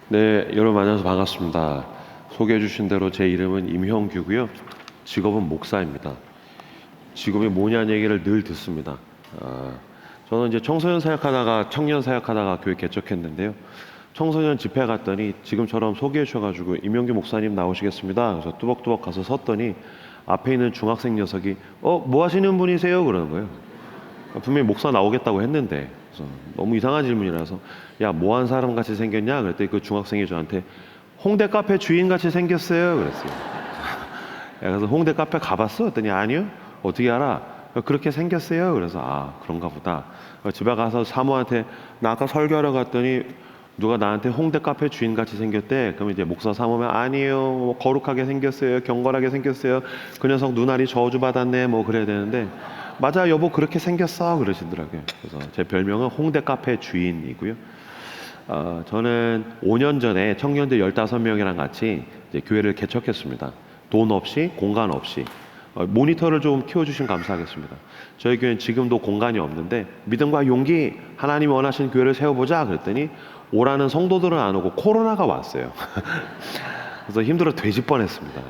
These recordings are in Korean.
네, 여러분 안녕하세요. 반갑습니다. 소개해 주신 대로 제 이름은 임형규고요. 직업은 목사입니다. 직업이 뭐냐는 얘기를 늘 듣습니다. 저는 이제 청소년 사역하다가 청년 사역하다가 교회 개척했는데요. 청소년 집회 갔더니 지금처럼 소개해 주셔가지고 임형규 목사님 나오시겠습니다. 그래서 뚜벅뚜벅 가서 섰더니 앞에 있는 중학생 녀석이 뭐 하시는 분이세요? 그러는 거예요. 분명히 목사 나오겠다고 했는데, 그래서 너무 이상한 질문이라서 야, 뭐 한 사람 같이 생겼냐? 그랬더니 그 중학생이 저한테 홍대 카페 주인 같이 생겼어요. 그랬어요. 야, 그래서 홍대 카페 가봤어? 그랬더니 아니요. 어떻게 알아? 그렇게 생겼어요. 그래서 그런가 보다. 집에 가서 사모한테 나 아까 설교하러 갔더니 누가 나한테 홍대 카페 주인 같이 생겼대. 그럼 이제 목사 사모면 아니에요. 뭐 거룩하게 생겼어요. 경건하게 생겼어요. 그 녀석 눈알이 저주 받았네. 뭐 그래야 되는데 맞아 여보 그렇게 생겼어 그러시더라고요. 그래서 제 별명은 홍대 카페 주인이고요. 저는 5년 전에 청년들 15명이랑 같이 이제 교회를 개척했습니다. 돈 없이 공간 없이 모니터를 좀 키워주시면 감사하겠습니다. 저희 교회는 지금도 공간이 없는데 믿음과 용기 하나님이 원하시는 교회를 세워보자 그랬더니 오라는 성도들은 안 오고 코로나가 왔어요. 그래서 힘들어 돼질 뻔했습니다.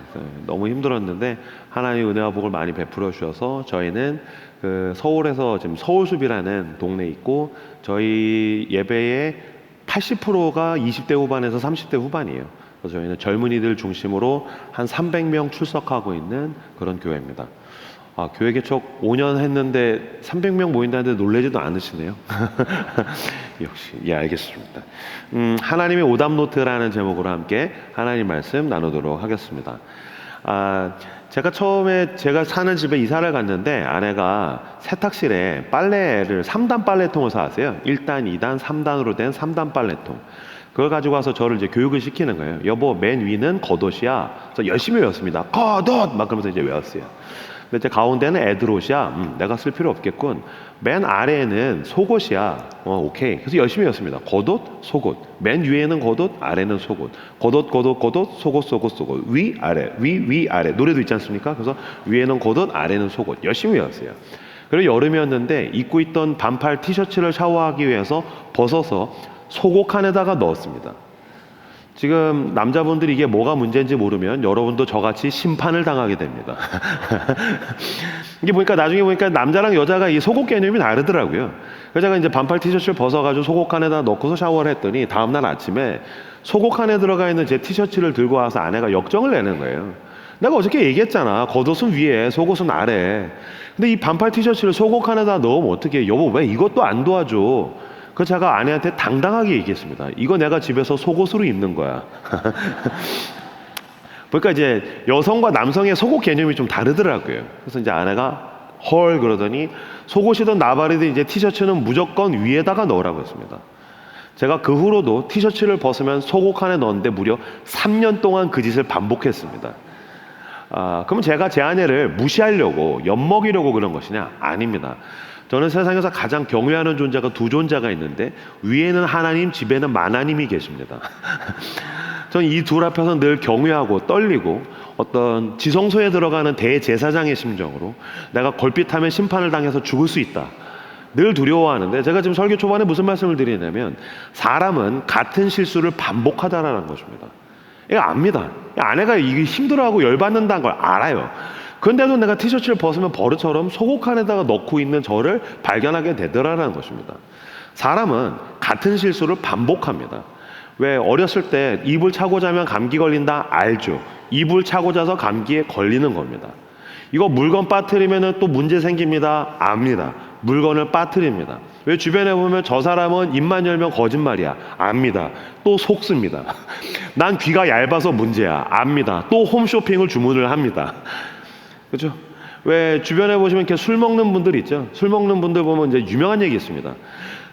너무 힘들었는데 하나님 은혜와 복을 많이 베풀어 주셔서 저희는 그 서울에서 지금 서울숲이라는 동네에 있고 저희 예배의 80%가 20대 후반에서 30대 후반이에요. 그래서 저희는 젊은이들 중심으로 한 300명 출석하고 있는 그런 교회입니다. 교회 개척 5년 했는데 300명 모인다는데 놀라지도 않으시네요. 역시 알겠습니다. 하나님의 오답노트라는 제목으로 함께 하나님 말씀 나누도록 하겠습니다. 제가 처음에 제가 사는 집에 이사를 갔는데 아내가 세탁실에 빨래를 3단 빨래통을 사왔어요. 1단, 2단, 3단으로 된 3단 빨래통. 그걸 가지고 와서 저를 이제 교육을 시키는 거예요. 여보, 맨 위는 겉옷이야. 그래서 열심히 외웠습니다. 겉옷! 막 그러면서 이제 외웠어요. 근데 이제 가운데는 애들옷이야. 내가 쓸 필요 없겠군. 맨 아래에는 속옷이야. 오케이. 그래서 열심히 외웠습니다. 겉옷, 속옷. 맨 위에는 겉옷, 아래는 속옷. 겉옷, 겉옷, 겉옷, 속옷, 속옷, 속옷. 위, 아래, 위, 아래. 노래도 있지 않습니까? 그래서 위에는 겉옷, 아래는 속옷. 열심히 외웠어요. 그리고 여름이었는데 입고 있던 반팔 티셔츠를 샤워하기 위해서 벗어서 속옷 칸에다가 넣었습니다. 지금 남자분들이 이게 뭐가 문제인지 모르면 여러분도 저같이 심판을 당하게 됩니다. 이게 보니까 나중에 보니까 남자랑 여자가 이 속옷 개념이 다르더라고요. 그래서 제가 이제 반팔 티셔츠를 벗어가지고 속옷 칸에다 넣고서 샤워를 했더니 다음날 아침에 속옷 칸에 들어가 있는 제 티셔츠를 들고 와서 아내가 역정을 내는 거예요. 내가 어저께 얘기했잖아. 겉옷은 위에 속옷은 아래. 근데 이 반팔 티셔츠를 속옷 칸에다 넣으면 어떡해. 여보 왜 이것도 안 도와줘. 그 제가 아내한테 당당하게 얘기했습니다. 이거 내가 집에서 속옷으로 입는 거야. 그러니까 이제 여성과 남성의 속옷 개념이 좀 다르더라고요. 그래서 이제 아내가 헐 그러더니 속옷이든 나발이든 이제 티셔츠는 무조건 위에다가 넣으라고 했습니다. 제가 그 후로도 티셔츠를 벗으면 속옷 칸에 넣었는데 무려 3년 동안 그 짓을 반복했습니다. 그럼 제가 제 아내를 무시하려고 엿먹이려고 그런 것이냐? 아닙니다. 저는 세상에서 가장 경외하는 존재가 두 존재가 있는데 위에는 하나님, 집에는 만하님이 계십니다. 저는 이 둘 앞에서 늘 경외하고 떨리고 어떤 지성소에 들어가는 대제사장의 심정으로 내가 걸핏하면 심판을 당해서 죽을 수 있다. 늘 두려워하는데 제가 지금 설교 초반에 무슨 말씀을 드리냐면 사람은 같은 실수를 반복하다라는 것입니다. 이거 압니다. 아내가 이게 힘들어하고 열받는다는 걸 알아요. 근데도 내가 티셔츠를 벗으면 버릇처럼 속옷 칸에다가 넣고 있는 저를 발견하게 되더라라는 것입니다. 사람은 같은 실수를 반복합니다. 왜 어렸을 때 이불 차고 자면 감기 걸린다 알죠? 이불 차고 자서 감기에 걸리는 겁니다. 이거 물건 빠뜨리면 또 문제 생깁니다. 압니다. 물건을 빠뜨립니다. 왜 주변에 보면 저 사람은 입만 열면 거짓말이야. 압니다. 또 속습니다. 난 귀가 얇아서 문제야. 압니다. 또 홈쇼핑을 주문을 합니다. 그렇죠? 왜 주변에 보시면 이렇게 술 먹는 분들 있죠? 술 먹는 분들 보면 이제 유명한 얘기 있습니다.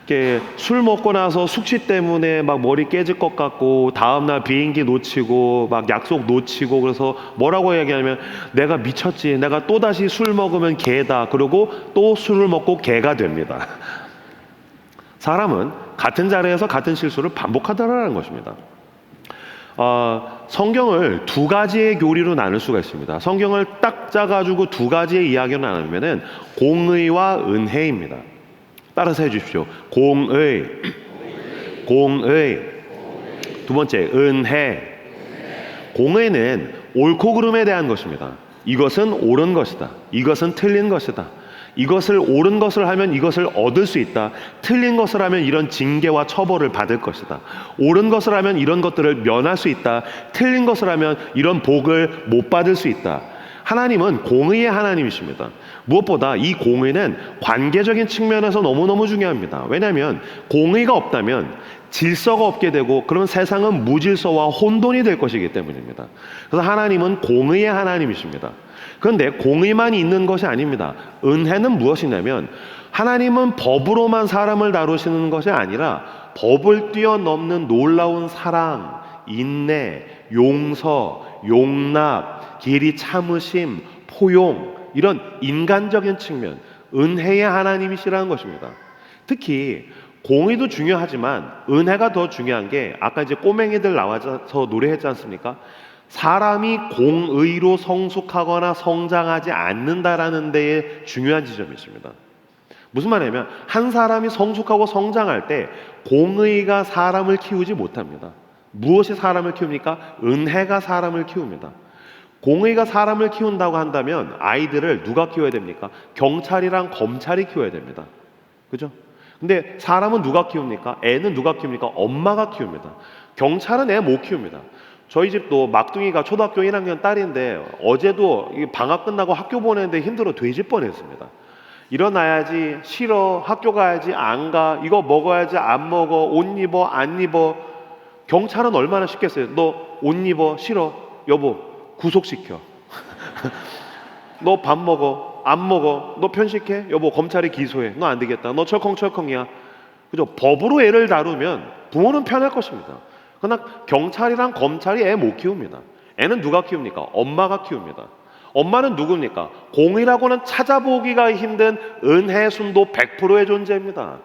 이렇게 술 먹고 나서 숙취 때문에 막 머리 깨질 것 같고 다음날 비행기 놓치고 막 약속 놓치고 그래서 뭐라고 얘기하냐면 내가 미쳤지. 내가 또다시 술 먹으면 개다. 그러고 또 술을 먹고 개가 됩니다. 사람은 같은 자리에서 같은 실수를 반복하더라는 것입니다. 성경을 두 가지의 교리로 나눌 수가 있습니다. 성경을 딱 짜가지고 두 가지의 이야기로 나누면은 공의와 은혜입니다. 따라서 해주십시오. 공의. 두 번째, 은혜. 공의는 옳고 그름에 대한 것입니다. 이것은 옳은 것이다. 이것은 틀린 것이다. 이것을 옳은 것을 하면 이것을 얻을 수 있다. 틀린 것을 하면 이런 징계와 처벌을 받을 것이다. 옳은 것을 하면 이런 것들을 면할 수 있다. 틀린 것을 하면 이런 복을 못 받을 수 있다. 하나님은 공의의 하나님이십니다. 무엇보다 이 공의는 관계적인 측면에서 너무너무 중요합니다. 왜냐하면 공의가 없다면 질서가 없게 되고 그러면 세상은 무질서와 혼돈이 될 것이기 때문입니다. 그래서 하나님은 공의의 하나님이십니다. 그런데 공의만 있는 것이 아닙니다. 은혜는 무엇이냐면 하나님은 법으로만 사람을 다루시는 것이 아니라 법을 뛰어넘는 놀라운 사랑, 인내, 용서, 용납, 길이 참으심, 포용, 이런 인간적인 측면, 은혜의 하나님이시라는 것입니다. 특히 공의도 중요하지만 은혜가 더 중요한 게 아까 이제 꼬맹이들 나와서 노래했지 않습니까? 사람이 공의로 성숙하거나 성장하지 않는다라는 데에 중요한 지점이 있습니다. 무슨 말이냐면 한 사람이 성숙하고 성장할 때 공의가 사람을 키우지 못합니다. 무엇이 사람을 키웁니까? 은혜가 사람을 키웁니다. 공의가 사람을 키운다고 한다면 아이들을 누가 키워야 됩니까? 경찰이랑 검찰이 키워야 됩니다. 그죠? 근데 사람은 누가 키웁니까? 애는 누가 키웁니까? 엄마가 키웁니다. 경찰은 애 못 키웁니다. 저희 집도 막둥이가 초등학교 1학년 딸인데 어제도 방학 끝나고 학교 보내는데 힘들어 돼질 뻔했습니다. 일어나야지, 싫어, 학교 가야지, 안 가, 이거 먹어야지, 안 먹어, 옷 입어, 안 입어. 경찰은 얼마나 쉽겠어요. 너 옷 입어, 싫어, 여보 구속시켜. 너 밥 먹어, 안 먹어, 너 편식해, 여보 검찰이 기소해. 너 안 되겠다, 너 철컹철컹이야. 그죠? 법으로 애를 다루면 부모는 편할 것입니다. 그러나 경찰이랑 검찰이 애 못 키웁니다. 애는 누가 키웁니까? 엄마가 키웁니다. 엄마는 누굽니까? 공의라고는 찾아보기가 힘든 은혜 순도 100%의 존재입니다.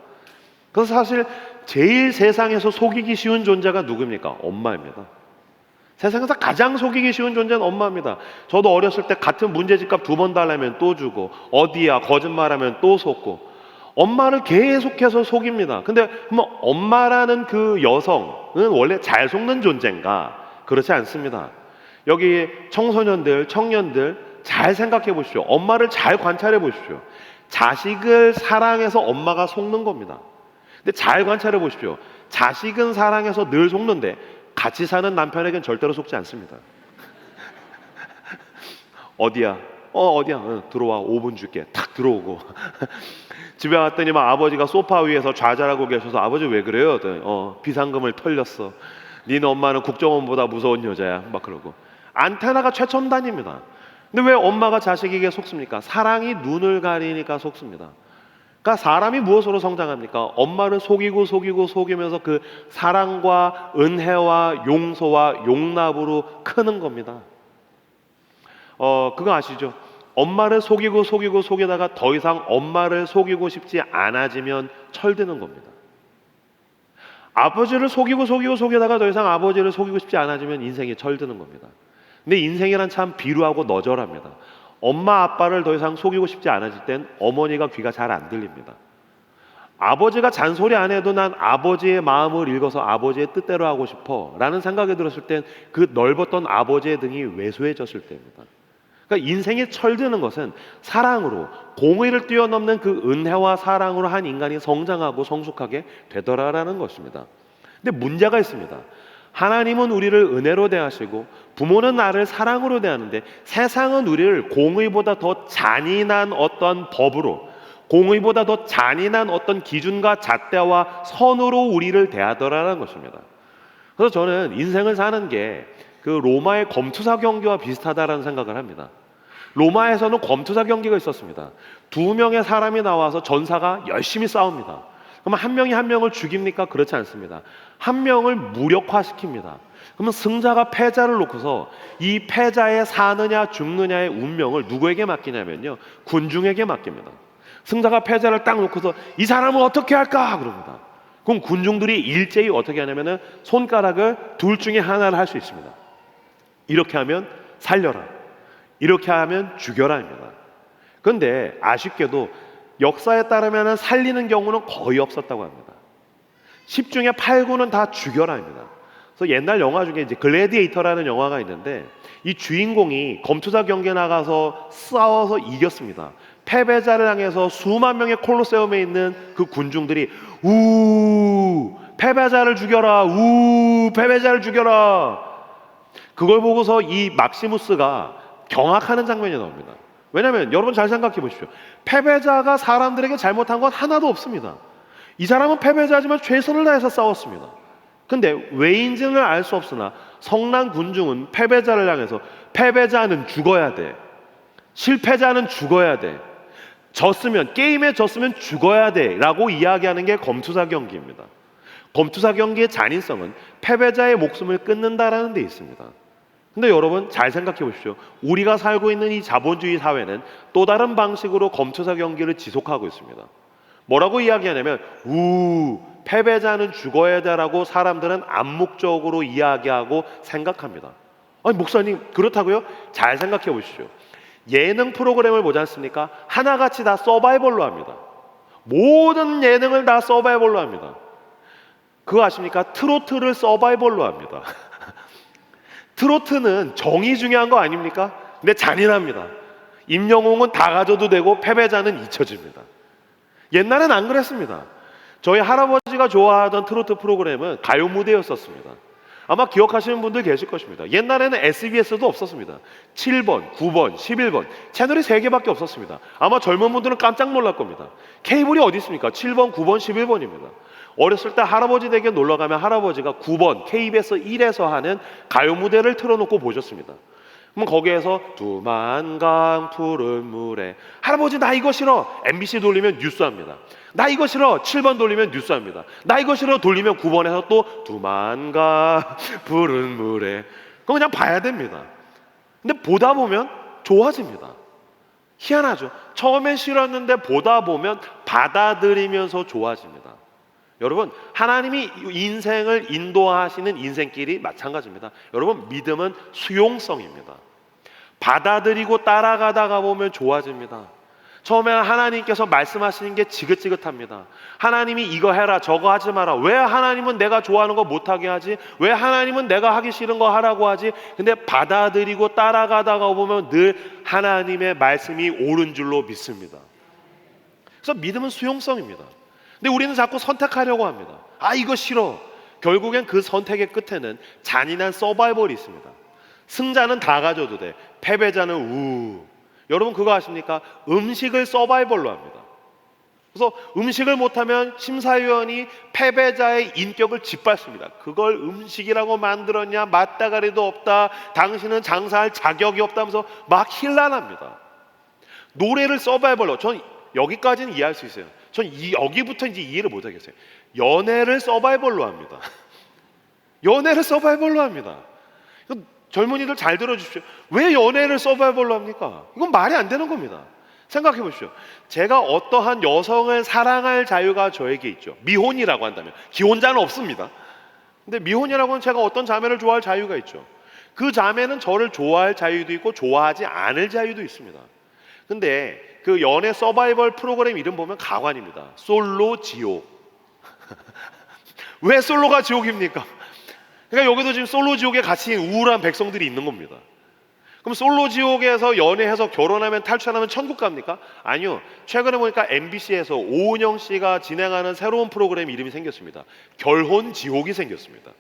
그래서 사실 제일 세상에서 속이기 쉬운 존재가 누굽니까? 엄마입니다. 세상에서 가장 속이기 쉬운 존재는 엄마입니다. 저도 어렸을 때 같은 문제집값 2번 달라면 또 주고 어디야 거짓말하면 또 속고 엄마를 계속해서 속입니다. 근데 엄마라는 그 여성은 원래 잘 속는 존재인가? 그렇지 않습니다. 여기 청소년들, 청년들 잘 생각해 보십시오. 엄마를 잘 관찰해 보십시오. 자식을 사랑해서 엄마가 속는 겁니다. 근데 잘 관찰해 보십시오. 자식은 사랑해서 늘 속는데 같이 사는 남편에겐 절대로 속지 않습니다. 어디야? 어디야? 들어와. 5분 줄게. 탁 들어오고 집에 왔더니 막 아버지가 소파 위에서 좌절하고 계셔서 아버지 왜 그래요? 비상금을 털렸어. 니네 엄마는 국정원보다 무서운 여자야. 막 그러고 안테나가 최첨단입니다. 근데 왜 엄마가 자식에게 속습니까? 사랑이 눈을 가리니까 속습니다. 그러니까 사람이 무엇으로 성장합니까? 엄마를 속이면서 그 사랑과 은혜와 용서와 용납으로 크는 겁니다. 그거 아시죠? 엄마를 속이다가 더 이상 엄마를 속이고 싶지 않아지면 철드는 겁니다. 아버지를 속이다가 더 이상 아버지를 속이고 싶지 않아지면 인생이 철드는 겁니다. 근데 인생이란 참 비루하고 너절합니다. 엄마 아빠를 더 이상 속이고 싶지 않아질 땐 어머니가 귀가 잘 안 들립니다. 아버지가 잔소리 안 해도 난 아버지의 마음을 읽어서 아버지의 뜻대로 하고 싶어 라는 생각이 들었을 땐 그 넓었던 아버지의 등이 왜소해졌을 때입니다. 그러니까 인생이 철드는 것은 사랑으로 공의를 뛰어넘는 그 은혜와 사랑으로 한 인간이 성장하고 성숙하게 되더라라는 것입니다. 근데 문제가 있습니다. 하나님은 우리를 은혜로 대하시고 부모는 나를 사랑으로 대하는데 세상은 우리를 공의보다 더 잔인한 어떤 법으로 공의보다 더 잔인한 어떤 기준과 잣대와 선으로 우리를 대하더라라는 것입니다. 그래서 저는 인생을 사는 게 그 로마의 검투사 경기와 비슷하다라는 생각을 합니다. 로마에서는 검투사 경기가 있었습니다. 2명의 사람이 나와서 전사가 열심히 싸웁니다. 그러면 한 명이 한 명을 죽입니까? 그렇지 않습니다. 한 명을 무력화시킵니다. 그러면 승자가 패자를 놓고서 이 패자의 사느냐 죽느냐의 운명을 누구에게 맡기냐면요, 군중에게 맡깁니다. 승자가 패자를 딱 놓고서 이 사람을 어떻게 할까? 그럽니다. 그럼 군중들이 일제히 어떻게 하냐면은 손가락을 둘 중에 하나를 할 수 있습니다. 이렇게 하면 살려라, 이렇게 하면 죽여라입니다. 그런데 아쉽게도 역사에 따르면 살리는 경우는 거의 없었다고 합니다. 10중에 8구는 다 죽여라입니다. 그래서 옛날 영화 중에 이제 글래디에이터라는 영화가 있는데 이 주인공이 검투사 경기에 나가서 싸워서 이겼습니다. 패배자를 향해서 수만 명의 콜로세움에 있는 그 군중들이 우 패배자를 죽여라, 우 패배자를 죽여라. 그걸 보고서 이 막시무스가 경악하는 장면이 나옵니다. 왜냐하면 여러분 잘 생각해 보십시오. 패배자가 사람들에게 잘못한 건 하나도 없습니다. 이 사람은 패배자지만 최선을 다해서 싸웠습니다. 근데 왜인지는 알 수 없으나 성난 군중은 패배자를 향해서 패배자는 죽어야 돼, 실패자는 죽어야 돼, 게임에 졌으면 죽어야 돼 라고 이야기하는 게 검투사 경기입니다. 검투사 경기의 잔인성은 패배자의 목숨을 끊는다라는 데 있습니다. 근데 여러분 잘 생각해 보십시오. 우리가 살고 있는 이 자본주의 사회는 또 다른 방식으로 검투사 경기를 지속하고 있습니다. 뭐라고 이야기하냐면 패배자는 죽어야 돼라고 사람들은 암묵적으로 이야기하고 생각합니다. 아니 목사님 그렇다고요? 잘 생각해 보십시오. 예능 프로그램을 보지 않습니까? 하나같이 다 서바이벌로 합니다. 모든 예능을 다 서바이벌로 합니다. 그거 아십니까? 트로트를 서바이벌로 합니다. 트로트는 정이 중요한 거 아닙니까? 근데 잔인합니다. 임영웅은 다 가져도 되고 패배자는 잊혀집니다. 옛날엔 안 그랬습니다. 저희 할아버지가 좋아하던 트로트 프로그램은 가요 무대였었습니다. 아마 기억하시는 분들 계실 것입니다. 옛날에는 SBS도 없었습니다. 7번, 9번, 11번 채널이 3개밖에 없었습니다. 아마 젊은 분들은 깜짝 놀랄 겁니다. 케이블이 어디 있습니까? 7번, 9번, 11번입니다. 어렸을 때 할아버지 댁에 놀러 가면 할아버지가 9번 KBS 1에서 하는 가요 무대를 틀어놓고 보셨습니다. 그럼 거기에서 두만강 푸른 물에 할아버지 나 이거 싫어 MBC 돌리면 뉴스합니다. 나 이거 싫어 7번 돌리면 뉴스합니다. 나 이거 싫어 돌리면 9번에서 또 두만강 푸른 물에 그럼 그냥 봐야 됩니다. 근데 보다 보면 좋아집니다. 희한하죠. 처음엔 싫었는데 보다 보면 받아들이면서 좋아집니다. 여러분 하나님이 인생을 인도하시는 인생길이 마찬가지입니다. 여러분 믿음은 수용성입니다. 받아들이고 따라가다가 보면 좋아집니다. 처음에는 하나님께서 말씀하시는 게 지긋지긋합니다. 하나님이 이거 해라 저거 하지 마라. 왜 하나님은 내가 좋아하는 거 못하게 하지? 왜 하나님은 내가 하기 싫은 거 하라고 하지? 근데 받아들이고 따라가다가 보면 늘 하나님의 말씀이 옳은 줄로 믿습니다. 그래서 믿음은 수용성입니다. 근데 우리는 자꾸 선택하려고 합니다. 아 이거 싫어. 결국엔 그 선택의 끝에는 잔인한 서바이벌이 있습니다. 승자는 다 가져도 돼. 패배자는 여러분 그거 아십니까? 음식을 서바이벌로 합니다. 그래서 음식을 못하면 심사위원이 패배자의 인격을 짓밟습니다. 그걸 음식이라고 만들었냐? 맛다가리도 없다. 당신은 장사할 자격이 없다면서 막 힐난합니다. 노래를 서바이벌로 전 여기까지는 이해할 수 있어요. 전 여기부터 이제 이해를 못하겠어요. 연애를 서바이벌로 합니다. 연애를 서바이벌로 합니다. 젊은이들 잘 들어주십시오. 왜 연애를 서바이벌로 합니까? 이건 말이 안 되는 겁니다. 생각해 보십시오. 제가 어떠한 여성을 사랑할 자유가 저에게 있죠. 미혼이라고 한다면. 기혼자는 없습니다. 근데 미혼이라고 하면 제가 어떤 자매를 좋아할 자유가 있죠. 그 자매는 저를 좋아할 자유도 있고 좋아하지 않을 자유도 있습니다. 근데 그 연애 서바이벌 프로그램 이름 보면 가관입니다. 솔로 지옥. 왜 솔로가 지옥입니까? 그러니까 여기도 지금 솔로 지옥에 갇힌 우울한 백성들이 있는 겁니다. 그럼 솔로 지옥에서 연애해서 결혼하면 탈출하면 천국 갑니까? 아니요. 최근에 보니까 MBC에서 오은영 씨가 진행하는 새로운 프로그램 이름이 생겼습니다. 결혼 지옥이 생겼습니다.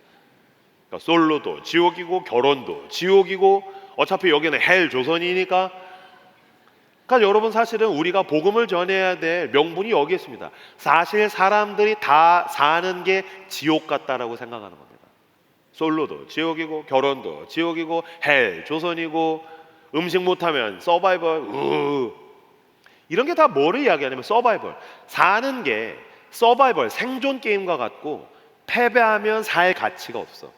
그러니까 솔로도 지옥이고 결혼도 지옥이고 어차피 여기는 헬 조선이니까. 그러니까 여러분 사실은 우리가 복음을 전해야 될 명분이 여기 있습니다. 사실 사람들이 다 사는 게 지옥 같다라고 생각하는 겁니다. 솔로도 지옥이고 결혼도 지옥이고 헬 조선이고 음식 못하면 서바이벌 이런 게 다 뭐를 이야기하냐면 서바이벌 사는 게 서바이벌 생존 게임과 같고 패배하면 살 가치가 없어.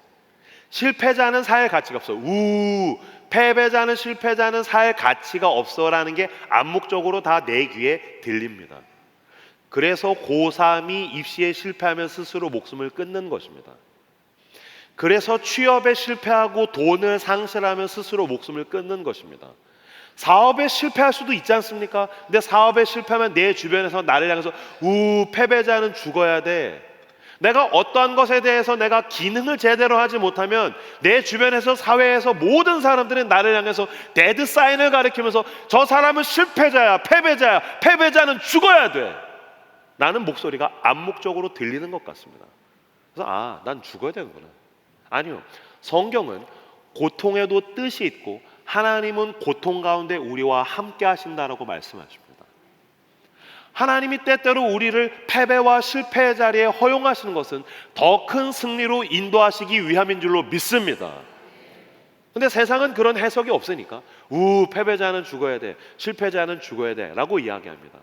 실패자는 살 가치가 없어. 패배자는 실패자는 살 가치가 없어라는 게 암묵적으로 다 내 귀에 들립니다. 그래서 고3이 입시에 실패하면 스스로 목숨을 끊는 것입니다. 그래서 취업에 실패하고 돈을 상실하면 스스로 목숨을 끊는 것입니다. 사업에 실패할 수도 있지 않습니까? 근데 사업에 실패하면 내 주변에서 나를 향해서 패배자는 죽어야 돼. 내가 어떠한 것에 대해서 내가 기능을 제대로 하지 못하면 내 주변에서, 사회에서 모든 사람들이 나를 향해서 데드 사인을 가리키면서 저 사람은 실패자야, 패배자야, 패배자는 죽어야 돼 라는 목소리가 암묵적으로 들리는 것 같습니다. 그래서 난 죽어야 되는구나. 아니요, 성경은 고통에도 뜻이 있고 하나님은 고통 가운데 우리와 함께 하신다라고 말씀하십니다. 하나님이 때때로 우리를 패배와 실패의 자리에 허용하시는 것은 더 큰 승리로 인도하시기 위함인 줄로 믿습니다. 근데 세상은 그런 해석이 없으니까 패배자는 죽어야 돼, 실패자는 죽어야 돼 라고 이야기합니다.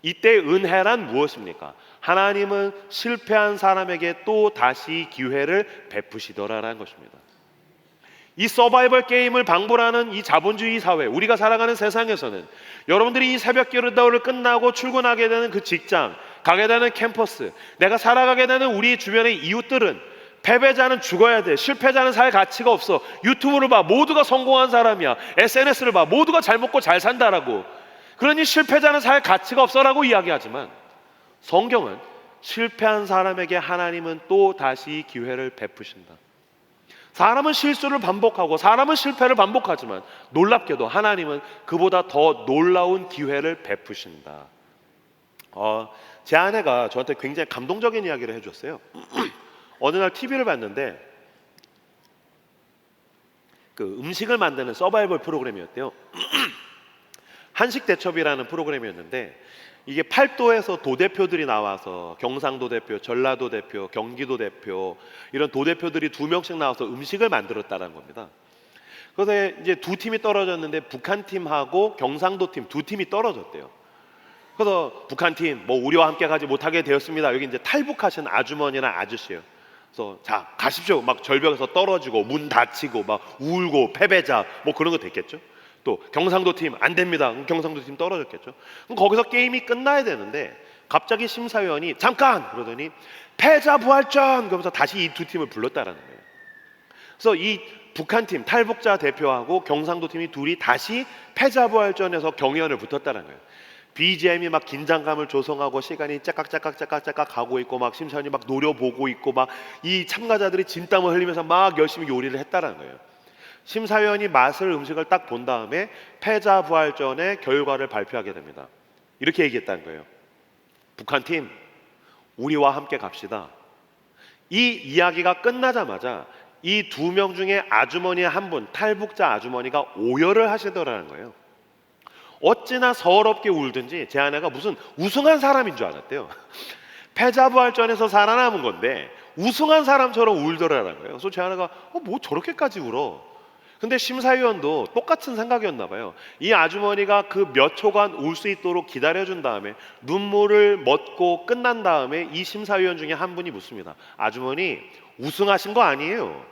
이때 은혜란 무엇입니까? 하나님은 실패한 사람에게 또 다시 기회를 베푸시더라라는 것입니다. 이 서바이벌 게임을 방불하는 이 자본주의 사회, 우리가 살아가는 세상에서는 여러분들이 이 새벽 기도를 끝나고 출근하게 되는 그 직장, 가게 되는 캠퍼스, 내가 살아가게 되는 우리 주변의 이웃들은 패배자는 죽어야 돼, 실패자는 살 가치가 없어, 유튜브를 봐, 모두가 성공한 사람이야, SNS를 봐, 모두가 잘 먹고 잘 산다라고, 그러니 실패자는 살 가치가 없어라고 이야기하지만 성경은 실패한 사람에게 하나님은 또 다시 기회를 베푸신다. 사람은 실수를 반복하고 사람은 실패를 반복하지만 놀랍게도 하나님은 그보다 더 놀라운 기회를 베푸신다. 제 아내가 저한테 굉장히 감동적인 이야기를 해줬어요. 어느 날 TV를 봤는데 그 음식을 만드는 서바이벌 프로그램이었대요. 한식 대첩이라는 프로그램이었는데 이게 팔도에서 도대표들이 나와서 경상도 대표, 전라도 대표, 경기도 대표 이런 도대표들이 2명씩 나와서 음식을 만들었다는 겁니다. 그래서 이제 두 팀이 떨어졌는데 북한 팀하고 경상도 팀 두 팀이 떨어졌대요. 그래서 북한 팀 우리와 함께 가지 못하게 되었습니다. 여기 이제 탈북하신 아주머니나 아저씨예요. 그래서 자 가십시오. 막 절벽에서 떨어지고 문 닫히고 막 울고 패배자 그런 거 됐겠죠. 또 경상도 팀 안 됩니다. 경상도 팀 떨어졌겠죠. 그럼 거기서 게임이 끝나야 되는데 갑자기 심사위원이 잠깐 그러더니 패자 부활전 그러면서 다시 이 두 팀을 불렀다라는 거예요. 그래서 이 북한 팀 탈북자 대표하고 경상도 팀이 둘이 다시 패자 부활전에서 경연을 붙었다는 거예요. BGM이 막 긴장감을 조성하고 시간이 째깍째깍 가고 있고 막 심사위원이 막 노려보고 있고 막 이 참가자들이 진땀을 흘리면서 막 열심히 요리를 했다라는 거예요. 심사위원이 음식을 딱 본 다음에 패자 부활전의 결과를 발표하게 됩니다. 이렇게 얘기했다는 거예요. 북한 팀 우리와 함께 갑시다. 이 이야기가 끝나자마자 이 2명 중에 아주머니 한 분, 탈북자 아주머니가 오열을 하시더라는 거예요. 어찌나 서럽게 울든지 제 아내가 무슨 우승한 사람인 줄 알았대요. 패자 부활전에서 살아남은 건데 우승한 사람처럼 울더라는 거예요. 그래서 제 아내가 뭐 저렇게까지 울어? 근데 심사위원도 똑같은 생각이었나 봐요. 이 아주머니가 그 몇 초간 울 수 있도록 기다려준 다음에 눈물을 멎고 끝난 다음에 이 심사위원 중에 한 분이 묻습니다. 아주머니 우승하신 거 아니에요?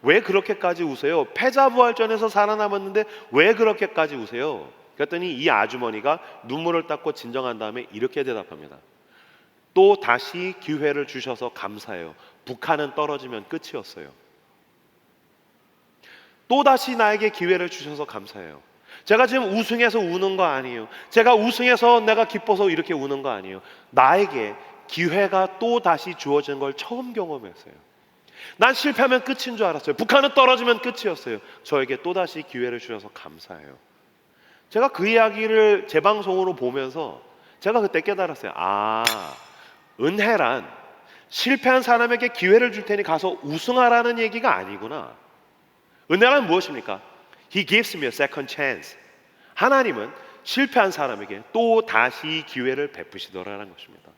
왜 그렇게까지 우세요? 패자부활전에서 살아남았는데 왜 그렇게까지 우세요? 그랬더니 이 아주머니가 눈물을 닦고 진정한 다음에 이렇게 대답합니다. 또 다시 기회를 주셔서 감사해요. 북한은 떨어지면 끝이었어요. 또다시 나에게 기회를 주셔서 감사해요. 제가 지금 우승해서 우는 거 아니에요. 제가 우승해서 내가 기뻐서 이렇게 우는 거 아니에요. 나에게 기회가 또다시 주어진 걸 처음 경험했어요. 난 실패하면 끝인 줄 알았어요. 북한은 떨어지면 끝이었어요. 저에게 또다시 기회를 주셔서 감사해요. 제가 그 이야기를 재방송으로 보면서 제가 그때 깨달았어요. 은혜란 실패한 사람에게 기회를 줄 테니 가서 우승하라는 얘기가 아니구나. 은혜란 무엇입니까? He gives me a second chance. 하나님은 실패한 사람에게 또 다시 기회를 베푸시더라라는 것입니다.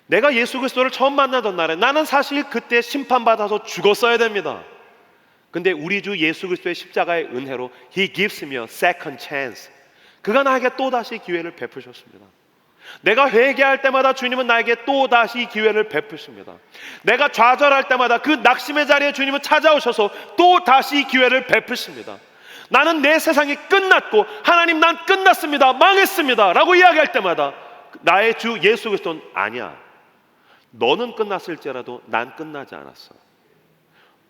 내가 예수 그리스도를 처음 만나던 날에 나는 사실 그때 심판받아서 죽었어야 됩니다. 근데 우리 주 예수 그리스도의 십자가의 은혜로 He gives me a second chance. 그가 나에게 또 다시 기회를 베푸셨습니다. 내가 회개할 때마다 주님은 나에게 또 다시 기회를 베푸십니다. 내가 좌절할 때마다 그 낙심의 자리에 주님은 찾아오셔서 또 다시 기회를 베푸십니다. 나는 내 세상이 끝났고 하나님 난 끝났습니다, 망했습니다 라고 이야기할 때마다 나의 주 예수 그리스도는 아니야, 너는 끝났을지라도 난 끝나지 않았어.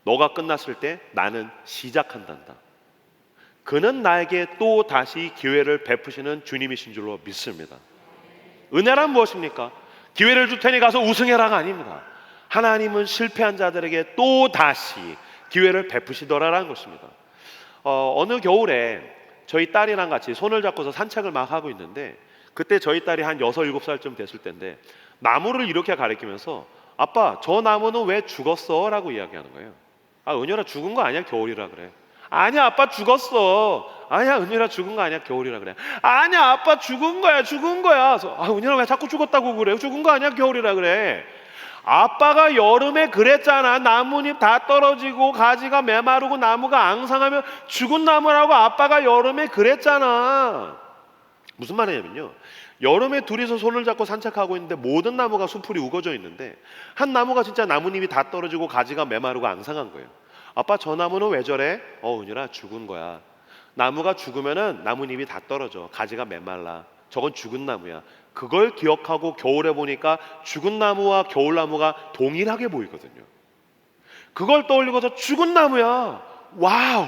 너가 끝났을 때 나는 시작한단다. 그는 나에게 또 다시 기회를 베푸시는 주님이신 줄로 믿습니다. 은혜란 무엇입니까? 기회를 줄 테니 가서 우승해라가 아닙니다. 하나님은 실패한 자들에게 또 다시 기회를 베푸시더라라는 것입니다. 어느 겨울에 저희 딸이랑 같이 손을 잡고서 산책을 막 하고 있는데, 그때 저희 딸이 한 6, 7살쯤 됐을 때인데 나무를 이렇게 가리키면서 아빠, 저 나무는 왜 죽었어? 라고 이야기하는 거예요. 아, 은열아, 죽은 거 아니야, 겨울이라 그래. 아니야, 아빠, 죽었어. 아니야, 은열아, 죽은 거 아니야, 겨울이라 그래. 아니야, 아빠, 죽은 거야, 죽은 거야. 그래서, 아, 은열아, 왜 자꾸 죽었다고 그래? 죽은 거 아니야, 겨울이라 그래. 아빠가 여름에 그랬잖아. 나뭇잎 다 떨어지고 가지가 메마르고 나무가 앙상하면 죽은 나무라고 아빠가 여름에 그랬잖아. 무슨 말이냐면요, 여름에 둘이서 손을 잡고 산책하고 있는데 모든 나무가 수풀이 우거져 있는데 한 나무가 진짜 나뭇잎이 다 떨어지고 가지가 메마르고 앙상한 거예요. 아빠, 저 나무는 왜 저래? 은율아, 죽은 거야. 나무가 죽으면은 나뭇잎이 다 떨어져, 가지가 메말라. 저건 죽은 나무야. 그걸 기억하고 겨울에 보니까 죽은 나무와 겨울나무가 동일하게 보이거든요. 그걸 떠올리고서 죽은 나무야, 와우.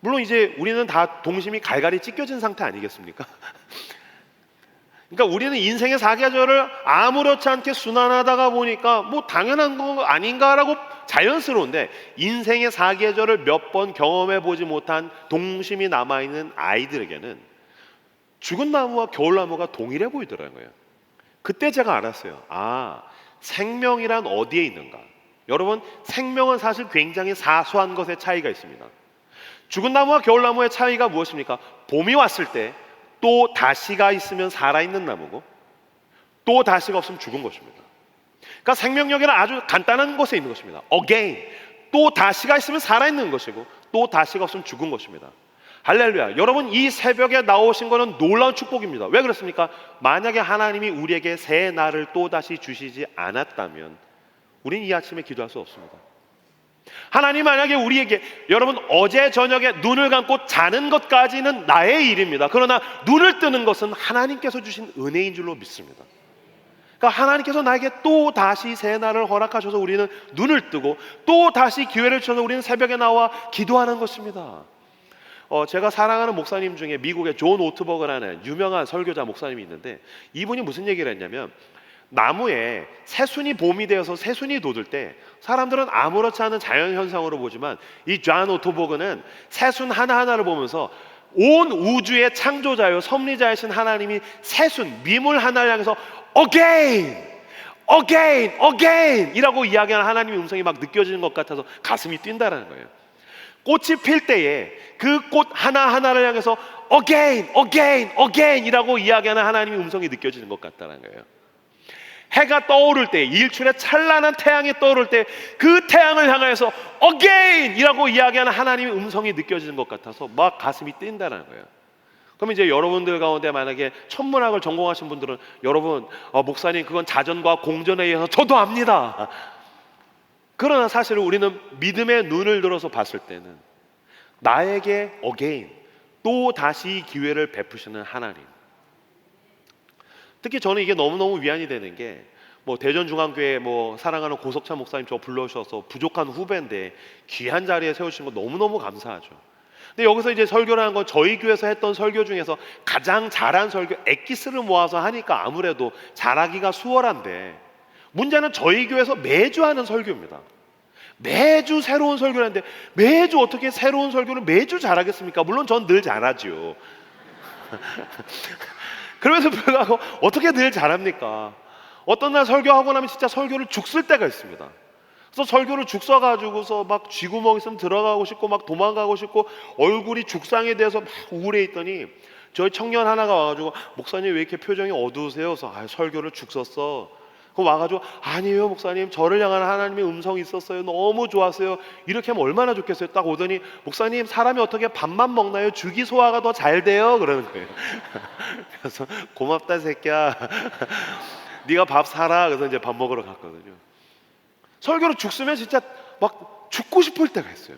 물론 이제 우리는 다 동심이 갈갈이 찢겨진 상태 아니겠습니까? 그러니까 우리는 인생의 사계절을 아무렇지 않게 순환하다가 보니까 뭐 당연한 거 아닌가라고 자연스러운데, 인생의 사계절을 몇 번 경험해 보지 못한 동심이 남아있는 아이들에게는 죽은 나무와 겨울나무가 동일해 보이더라는 거예요. 그때 제가 알았어요. 아, 생명이란 어디에 있는가? 여러분, 생명은 사실 굉장히 사소한 것의 차이가 있습니다. 죽은 나무와 겨울나무의 차이가 무엇입니까? 봄이 왔을 때 또 다시가 있으면 살아있는 나무고, 또 다시가 없으면 죽은 것입니다. 그러니까 생명력에는 아주 간단한 것에 있는 것입니다. Again, 또 다시가 있으면 살아있는 것이고, 또 다시가 없으면 죽은 것입니다. 할렐루야. 여러분, 이 새벽에 나오신 것은 놀라운 축복입니다. 왜 그렇습니까? 만약에 하나님이 우리에게 새 날을 또 다시 주시지 않았다면 우리는 이 아침에 기도할 수 없습니다. 하나님 만약에 우리에게, 여러분, 어제 저녁에 눈을 감고 자는 것까지는 나의 일입니다. 그러나 눈을 뜨는 것은 하나님께서 주신 은혜인 줄로 믿습니다. 그러니까 하나님께서 나에게 또 다시 새 날을 허락하셔서 우리는 눈을 뜨고 또 다시 기회를 주셔서 우리는 새벽에 나와 기도하는 것입니다. 제가 사랑하는 목사님 중에 미국의 존 오트버그라는 유명한 설교자 목사님이 있는데, 이분이 무슨 얘기를 했냐면, 나무에 새순이 봄이 되어서 새순이 돋을 때 사람들은 아무렇지 않은 자연현상으로 보지만, 이 존 오트버그는 새순 하나하나를 보면서 온 우주의 창조자요 섭리자이신 하나님이 새순, 미물 하나를 향해서 Again, Again, Again 이라고 이야기하는 하나님의 음성이 막 느껴지는 것 같아서 가슴이 뛴다라는 거예요. 꽃이 필 때에 그 꽃 하나하나를 향해서 Again, Again, Again 이라고 이야기하는 하나님의 음성이 느껴지는 것 같다는 거예요. 해가 떠오를 때, 일출의 찬란한 태양이 떠오를 때 그 태양을 향해서 Again 이라고 이야기하는 하나님의 음성이 느껴지는 것 같아서 막 가슴이 뛴다는 거예요. 그럼 이제 여러분들 가운데 만약에 천문학을 전공하신 분들은, 여러분, 목사님, 그건 자전과 공전에 의해서 저도 압니다. 그러나 사실 우리는 믿음의 눈을 들어서 봤을 때는 나에게 Again, 또 다시 기회를 베푸시는 하나님. 특히 저는 이게 너무너무 위안이 되는 게, 대전중앙교회 사랑하는 고석찬 목사님 저 불러주셔서 부족한 후배인데 귀한 자리에 세우신 거 너무너무 감사하죠. 근데 여기서 이제 설교를 한 건 저희 교회에서 했던 설교 중에서 가장 잘한 설교, 엑기스를 모아서 하니까 아무래도 잘하기가 수월한데, 문제는 저희 교회에서 매주 하는 설교입니다. 매주 새로운 설교를 하는데 매주 어떻게 새로운 설교를 매주 잘하겠습니까? 물론 전 늘 잘하죠. 그러면서 불구하고 어떻게 늘 잘합니까? 어떤 날 설교하고 나면 진짜 설교를 죽쓸 때가 있습니다. 그래서 설교를 죽써가지고서 막 쥐구멍 있으면 들어가고 싶고 막 도망가고 싶고 얼굴이 죽상에 대해서 막 우울해 있더니 저희 청년 하나가 와가지고, 목사님 왜 이렇게 표정이 어두우세요? 그래서 설교를 죽썼어. 그럼 와가지고, 아니에요 목사님, 저를 향한 하나님의 음성이 있었어요. 너무 좋았어요. 이렇게 하면 얼마나 좋겠어요. 딱 오더니, 목사님, 사람이 어떻게 밥만 먹나요? 주기 소화가 더 잘 돼요. 그러는 거예요. 그래서 고맙다 새끼야. 네가 밥 사라. 그래서 이제 밥 먹으러 갔거든요. 설교를 죽쓰면 진짜 막 죽고 싶을 때가 있어요.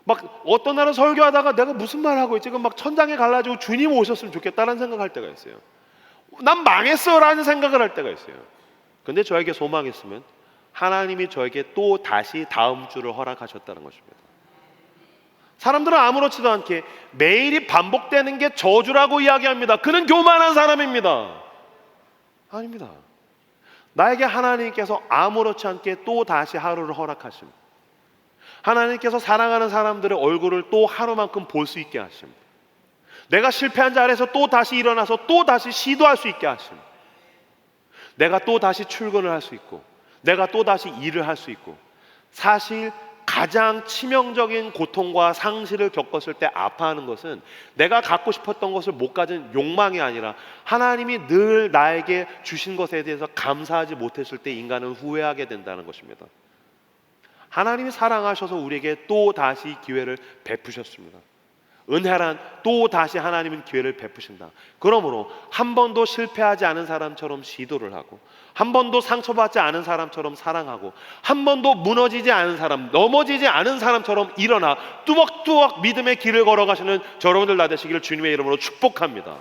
막 어떤 날은 설교하다가 내가 무슨 말 하고 있지? 막 천장에 갈라지고 주님 오셨으면 좋겠다라는 생각할 때가 있어요. 난 망했어라는 생각을 할 때가 있어요. 근데 저에게 소망이 있으면 하나님이 저에게 또 다시 다음 주를 허락하셨다는 것입니다. 사람들은 아무렇지도 않게 매일이 반복되는 게 저주라고 이야기합니다. 그는 교만한 사람입니다. 아닙니다. 나에게 하나님께서 아무렇지 않게 또 다시 하루를 허락하십니다. 하나님께서 사랑하는 사람들의 얼굴을 또 하루만큼 볼 수 있게 하십니다. 내가 실패한 자리에서 또 다시 일어나서 또 다시 시도할 수 있게 하십니다. 내가 또 다시 출근을 할 수 있고, 내가 또 다시 일을 할 수 있고, 사실 가장 치명적인 고통과 상실을 겪었을 때 아파하는 것은 내가 갖고 싶었던 것을 못 가진 욕망이 아니라 하나님이 늘 나에게 주신 것에 대해서 감사하지 못했을 때 인간은 후회하게 된다는 것입니다. 하나님이 사랑하셔서 우리에게 또 다시 기회를 베푸셨습니다. 은혜란 또 다시 하나님은 기회를 베푸신다. 그러므로 한 번도 실패하지 않은 사람처럼 시도를 하고, 한 번도 상처받지 않은 사람처럼 사랑하고, 한 번도 무너지지 않은 사람, 넘어지지 않은 사람처럼 일어나 뚜벅뚜벅 믿음의 길을 걸어가시는 여러분들 다 되시기를 주님의 이름으로 축복합니다.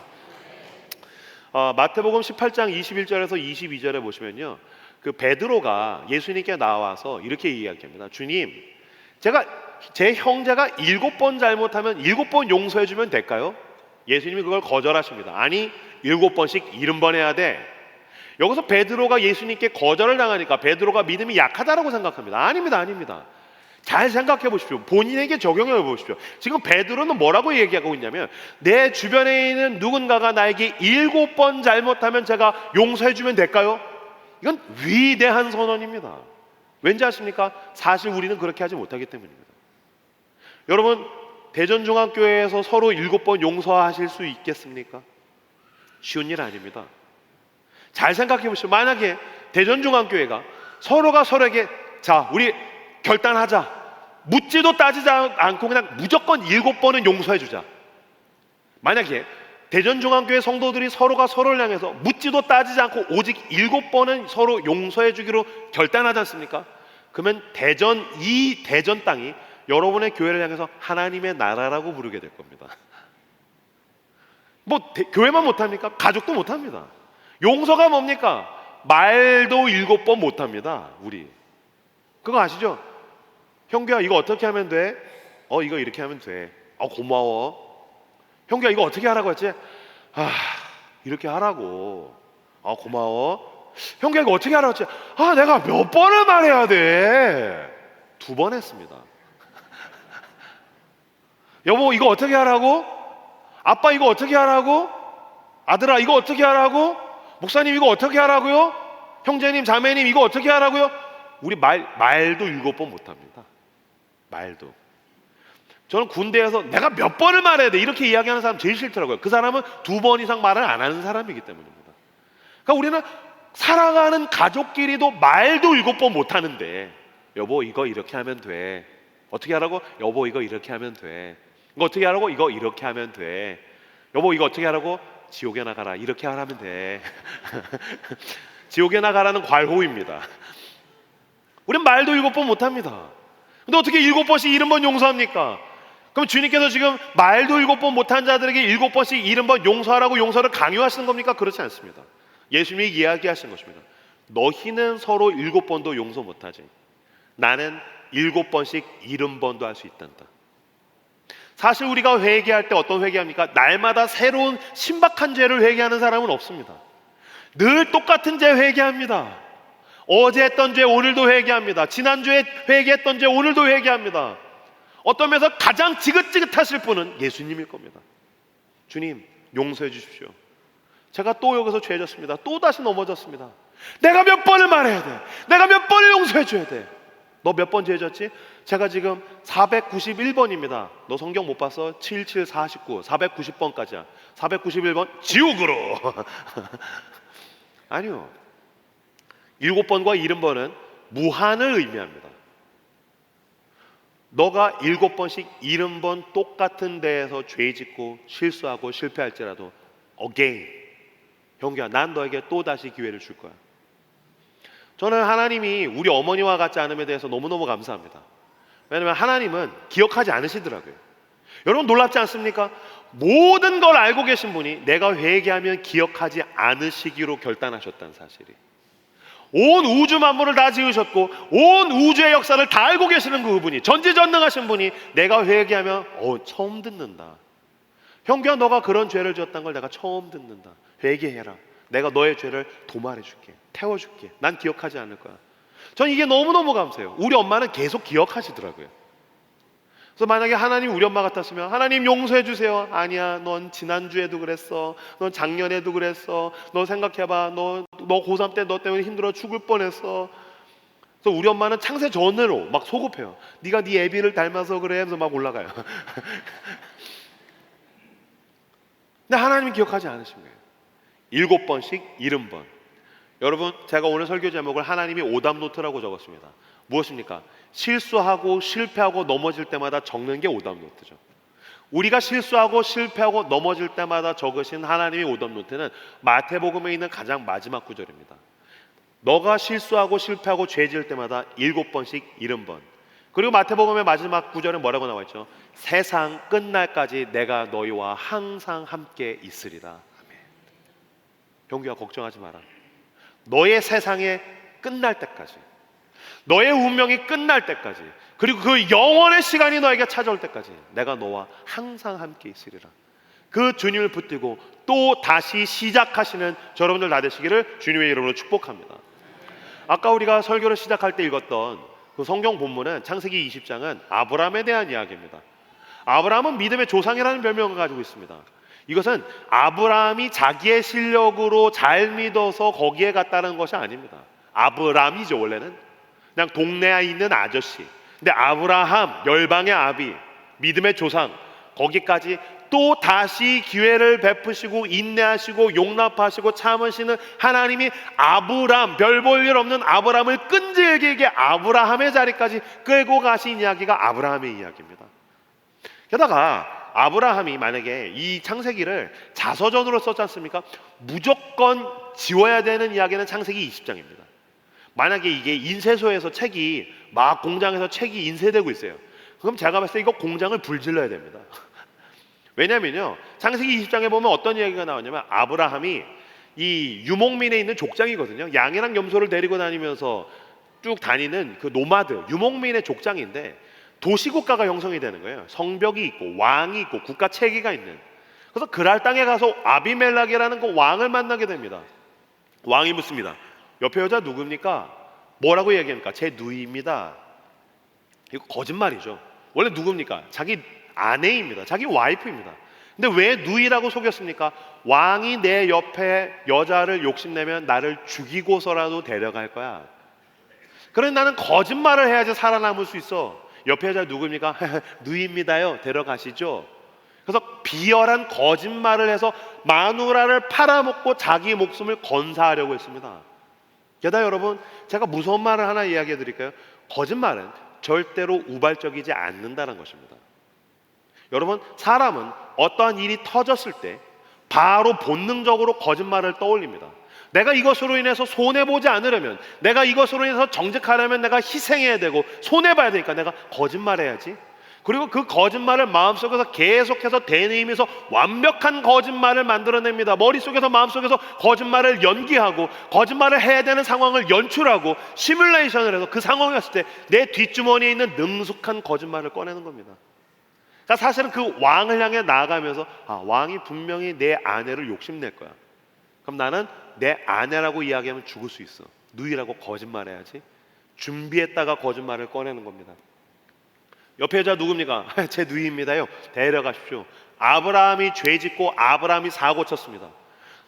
마태복음 18장 21절에서 22절에 보시면요, 그 베드로가 예수님께 나와서 이렇게 이야기합니다. 주님, 제 형제가 7번 잘못하면 7번 용서해 주면 될까요? 예수님이 그걸 거절하십니다. 아니, 7번씩 70번 해야 돼. 여기서 베드로가 예수님께 거절을 당하니까 베드로가 믿음이 약하다라고 생각합니다. 아닙니다. 잘 생각해 보십시오. 본인에게 적용해 보십시오. 지금 베드로는 뭐라고 얘기하고 있냐면, 내 주변에 있는 누군가가 나에게 7번 잘못하면 제가 용서해 주면 될까요? 이건 위대한 선언입니다. 왠지 아십니까? 사실 우리는 그렇게 하지 못하기 때문입니다. 여러분, 대전중앙교회에서 서로 7번 용서하실 수 있겠습니까? 쉬운 일 아닙니다. 잘 생각해 보시죠. 만약에 대전중앙교회가 서로가 서로에게 자, 우리 결단하자, 묻지도 따지지 않고 그냥 무조건 7번은 용서해 주자. 만약에 대전중앙교회 성도들이 서로가 서로를 향해서 묻지도 따지지 않고 오직 7번은 서로 용서해 주기로 결단하지 않습니까? 그러면 이 대전 땅이 여러분의 교회를 향해서 하나님의 나라라고 부르게 될 겁니다. 교회만 못합니까? 가족도 못합니다. 용서가 뭡니까? 말도 7번 못합니다. 우리 그거 아시죠? 형규야, 이거 어떻게 하면 돼? 이거 이렇게 하면 돼. 고마워. 형규야, 이거 어떻게 하라고 했지? 이렇게 하라고. 고마워. 형규야, 이거 어떻게 하라고 했지? 내가 몇 번을 말해야 돼? 2번 했습니다. 여보, 이거 어떻게 하라고? 아빠, 이거 어떻게 하라고? 아들아, 이거 어떻게 하라고? 목사님, 이거 어떻게 하라고요? 형제님, 자매님, 이거 어떻게 하라고요? 우리 말도 7번 못합니다. 말도. 저는 군대에서 내가 몇 번을 말해야 돼 이렇게 이야기하는 사람 제일 싫더라고요. 그 사람은 2번 이상 말을 안 하는 사람이기 때문입니다. 그러니까 우리는 살아가는 가족끼리도 말도 7번 못하는데, 여보, 이거 이렇게 하면 돼. 어떻게 하라고? 여보, 이거 이렇게 하면 돼. 이거 어떻게 하라고? 이거 이렇게 하면 돼. 여보, 이거 어떻게 하라고? 지옥에 나가라. 이렇게 하면 돼. 지옥에 나가라는 괄호입니다. 우린 말도 7번 못합니다. 근데 어떻게 7번씩 70번 용서합니까? 그럼 주님께서 지금 말도 7번 못한 자들에게 7번씩 70번 용서하라고 용서를 강요하시는 겁니까? 그렇지 않습니다. 예수님이 이야기하신 것입니다. 너희는 서로 7번도 용서 못하지, 나는 7번씩 70번도 할 수 있단다. 사실 우리가 회개할 때 어떤 회개합니까? 날마다 새로운 신박한 죄를 회개하는 사람은 없습니다. 늘 똑같은 죄 회개합니다. 어제 했던 죄 오늘도 회개합니다. 지난주에 회개했던 죄 오늘도 회개합니다. 어떤 면에서 가장 지긋지긋하실 분은 예수님일 겁니다. 주님, 용서해 주십시오. 제가 또 여기서 죄졌습니다. 또 다시 넘어졌습니다. 내가 몇 번을 말해야 돼? 내가 몇 번을 용서해 줘야 돼? 너 몇 번 죄졌지? 제가 지금 491번입니다. 너 성경 못 봤어? 7749 490번까지야. 491번 지옥으로. 아니요, 7번과 70번은 무한을 의미합니다. 너가 7번씩 70번 똑같은 데에서 죄 짓고 실수하고 실패할지라도 again, 형규야, 난 너에게 또다시 기회를 줄 거야. 저는 하나님이 우리 어머니와 같지 않음에 대해서 너무너무 감사합니다. 왜냐하면 하나님은 기억하지 않으시더라고요. 여러분 놀랍지 않습니까? 모든 걸 알고 계신 분이 내가 회개하면 기억하지 않으시기로 결단하셨다는 사실이, 온 우주 만물을 다 지으셨고 온 우주의 역사를 다 알고 계시는 그분이, 전지전능하신 분이 내가 회개하면 처음 듣는다. 형규야, 너가 그런 죄를 지었다는 걸 내가 처음 듣는다. 회개해라. 내가 너의 죄를 도말해 줄게, 태워줄게. 난 기억하지 않을 거야. 전 이게 너무너무 감사해요. 우리 엄마는 계속 기억하시더라고요. 그래서 만약에 하나님 우리 엄마 같았으면 하나님 용서해 주세요. 아니야, 넌 지난주에도 그랬어. 넌 작년에도 그랬어. 너 생각해봐. 너 고3 때 너 때문에 힘들어 죽을 뻔했어. 그래서 우리 엄마는 창세 전으로 막 소급해요. 네가 네 애비를 닮아서 그래 하면서 막 올라가요. 근데 하나님은 기억하지 않으신 거예요. 7번씩 70번. 여러분, 제가 오늘 설교 제목을 하나님이 오답노트라고 적었습니다. 무엇입니까? 실수하고 실패하고 넘어질 때마다 적는 게 오답노트죠. 우리가 실수하고 실패하고 넘어질 때마다 적으신 하나님의 오답노트는 마태복음에 있는 가장 마지막 구절입니다. 너가 실수하고 실패하고 죄 지을 때마다 7번씩 70번. 그리고 마태복음의 마지막 구절에 뭐라고 나와 있죠? 세상 끝날까지 내가 너희와 항상 함께 있으리라. 아멘. 병규야, 걱정하지 마라. 너의 세상에 끝날 때까지, 너의 운명이 끝날 때까지, 그리고 그 영원의 시간이 너에게 찾아올 때까지 내가 너와 항상 함께 있으리라. 그 주님을 붙들고 또 다시 시작하시는 여러분들 다 되시기를 주님의 이름으로 축복합니다. 아까 우리가 설교를 시작할 때 읽었던 그 성경 본문은 창세기 20장은 아브라함에 대한 이야기입니다. 아브라함은 믿음의 조상이라는 별명을 가지고 있습니다. 이것은 아브라함이 자기의 실력으로 잘 믿어서 거기에 갔다는 것이 아닙니다. 아브람이죠. 원래는 그냥 동네에 있는 아저씨. 근데 아브라함, 열방의 아비, 믿음의 조상, 거기까지 또 다시 기회를 베푸시고 인내하시고 용납하시고 참으시는 하나님이 아브람, 별 볼 일 없는 아브람을 끈질기게 아브라함의 자리까지 끌고 가신 이야기가 아브라함의 이야기입니다. 게다가 아브라함이 만약에 이 창세기를 자서전으로 썼지 않습니까? 무조건 지워야 되는 이야기는 창세기 20장입니다. 만약에 이게 인쇄소에서 책이 막 공장에서 책이 인쇄되고 있어요. 그럼 제가 봤을 때 이거 공장을 불질러야 됩니다. 왜냐면요, 창세기 20장에 보면 어떤 이야기가 나오냐면 아브라함이 이 유목민에 있는 족장이거든요. 양이랑 염소를 데리고 다니면서 쭉 다니는 그 노마드, 유목민의 족장인데 도시국가가 형성이 되는 거예요. 성벽이 있고 왕이 있고 국가 체계가 있는. 그래서 그랄 땅에 가서 아비멜렉이라는 그 왕을 만나게 됩니다. 왕이 묻습니다. 옆에 여자 누굽니까? 뭐라고 얘기합니까? 제 누이입니다. 이거 거짓말이죠. 원래 누굽니까? 자기 아내입니다. 자기 와이프입니다. 근데 왜 누이라고 속였습니까? 왕이 내 옆에 여자를 욕심내면 나를 죽이고서라도 데려갈 거야. 그래 나는 거짓말을 해야지 살아남을 수 있어. 옆에 여자 누굽니까? 누이입니다요. 데려가시죠. 그래서 비열한 거짓말을 해서 마누라를 팔아먹고 자기 목숨을 건사하려고 했습니다. 게다가 여러분, 제가 무서운 말을 하나 이야기해 드릴까요? 거짓말은 절대로 우발적이지 않는다는 것입니다. 여러분, 사람은 어떠한 일이 터졌을 때 바로 본능적으로 거짓말을 떠올립니다. 내가 이것으로 인해서 손해보지 않으려면, 내가 이것으로 인해서 정직하려면 내가 희생해야 되고 손해봐야 되니까 내가 거짓말해야지. 그리고 그 거짓말을 마음속에서 계속해서 되뇌이면서 완벽한 거짓말을 만들어냅니다. 머릿속에서 마음속에서 거짓말을 연기하고 거짓말을 해야 되는 상황을 연출하고 시뮬레이션을 해서 그 상황이 왔을 때 내 뒷주머니에 있는 능숙한 거짓말을 꺼내는 겁니다. 그러니까 사실은 그 왕을 향해 나아가면서 왕이 분명히 내 아내를 욕심낼 거야. 그럼 나는 내 아내라고 이야기하면 죽을 수 있어. 누이라고 거짓말해야지. 준비했다가 거짓말을 꺼내는 겁니다. 옆에 여자 누굽니까? 제 누이입니다요. 데려가십시오. 아브라함이 죄짓고 아브라함이 사고 쳤습니다.